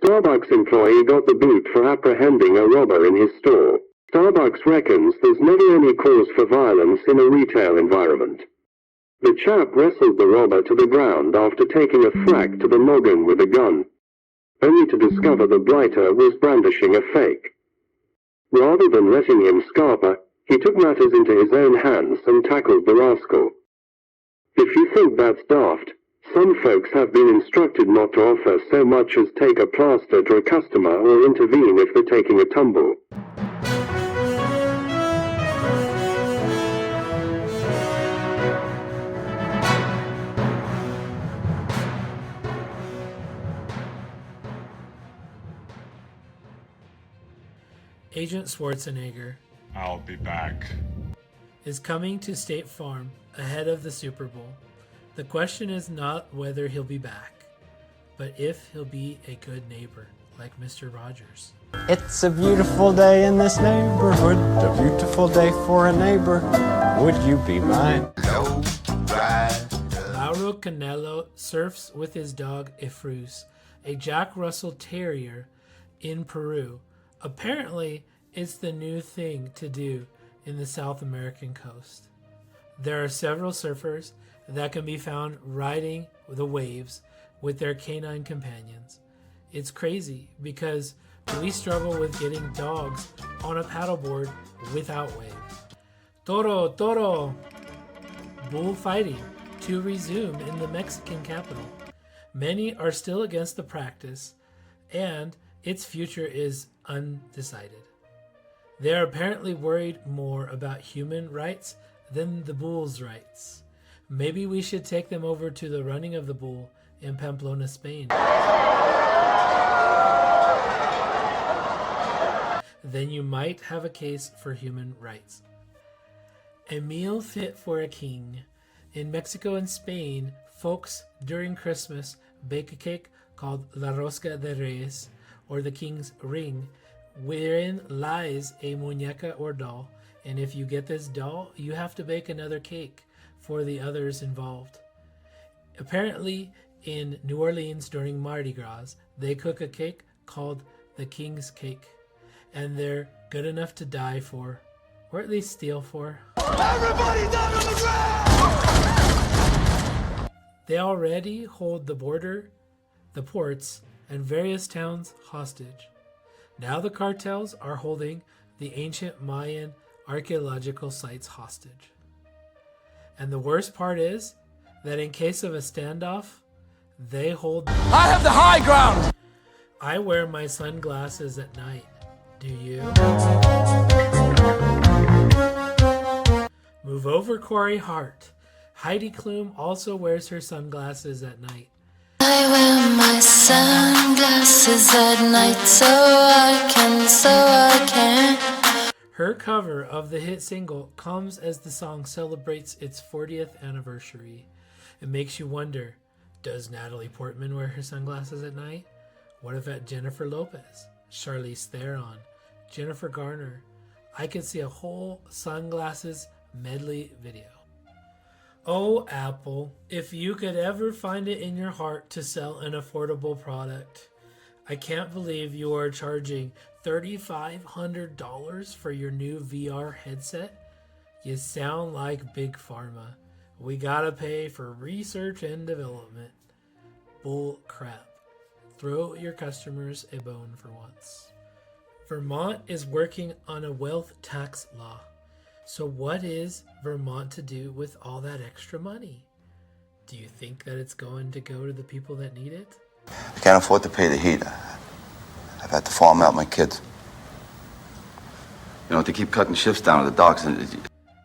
Starbucks employee got the boot for apprehending a robber in his store. Starbucks reckons there's never any cause for violence in a retail environment. The chap wrestled the robber to the ground after taking a thwack to the noggin with a gun, only to discover the blighter was brandishing a fake. Rather than letting him scarper, he took matters into his own hands and tackled the rascal. If you think that's daft, some folks have been instructed not to offer so much as take a plaster to a customer or intervene if they're taking a tumble. Agent Schwarzenegger, I'll be back, is coming to State Farm ahead of the Super Bowl. The question is not whether he'll be back, but if he'll be a good neighbor, like Mr. Rogers. It's a beautiful day in this neighborhood, a beautiful day for a neighbor. Would you be mine? Mauro Canelo surfs with his dog Efrus, a Jack Russell Terrier, in Peru. Apparently, it's the new thing to do in the South American coast. There are several surfers that can be found riding the waves with their canine companions. It's crazy because we struggle with getting dogs on a paddleboard without waves. Toro! Bullfighting to resume in the Mexican capital. Many are still against the practice, and its future is undecided. They are apparently worried more about human rights than the bull's rights. Maybe we should take them over to the running of the bull in Pamplona, Spain. Then you might have a case for human rights. A meal fit for a king. In Mexico and Spain, folks during Christmas bake a cake called La Rosca de Reyes, or the King's Ring, wherein lies a muñeca or doll, and if you get this doll, you have to bake another cake for the others involved. Apparently, in New Orleans during Mardi Gras, they cook a cake called the King's Cake, and they're good enough to die for, or at least steal for. Everybody down on the ground! They already hold the border, the ports, and various towns hostage. Now the cartels are holding the ancient Mayan archaeological sites hostage. And the worst part is that in case of a standoff, they hold... I have the high ground! I wear my sunglasses at night. Do you? Move over, Corey Hart. Heidi Klum also wears her sunglasses at night. I wear my sunglasses at night so I can. Her cover of the hit single comes as the song celebrates its 40th anniversary. It makes you wonder, does Natalie Portman wear her sunglasses at night? What about Jennifer Lopez, Charlize Theron, Jennifer Garner? I could see a whole sunglasses medley video. Oh, Apple, if you could ever find it in your heart to sell an affordable product. I can't believe you are charging $3,500 for your new VR headset. You sound like Big Pharma. We gotta pay for research and development. Bull crap. Throw your customers a bone for once. Vermont is working on a wealth tax law. So what is Vermont to do with all that extra money? Do you think that it's going to go to the people that need it? I can't afford to pay the heat. I've had to farm out my kids. You know, to keep cutting shifts down at the docks.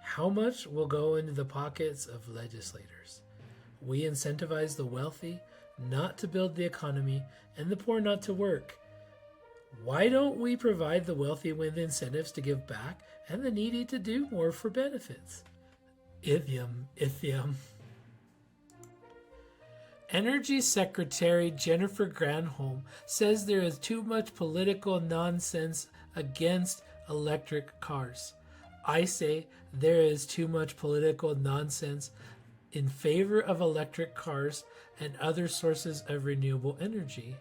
How much will go into the pockets of legislators? We incentivize the wealthy not to build the economy and the poor not to work. Why don't we provide the wealthy with incentives to give back and the needy to do more for benefits? Ithium. Energy Secretary Jennifer Granholm says there is too much political nonsense against electric cars. I say there is too much political nonsense in favor of electric cars and other sources of renewable energy.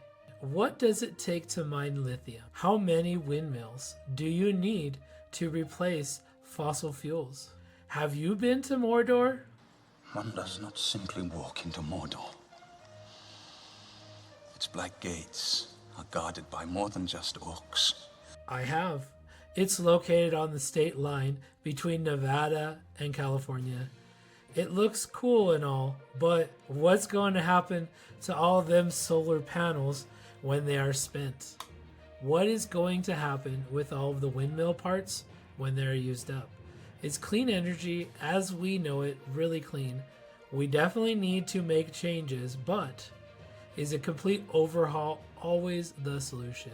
What does it take to mine lithium? How many windmills do you need to replace fossil fuels? Have you been to Mordor? One does not simply walk into Mordor. Its black gates are guarded by more than just orcs. I have. It's located on the state line between Nevada and California. It looks cool and all, but what's going to happen to all of them solar panels when they are spent? What is going to happen with all of the windmill parts when they're used up? Is clean energy as we know it really clean? We definitely need to make changes, but is a complete overhaul always the solution?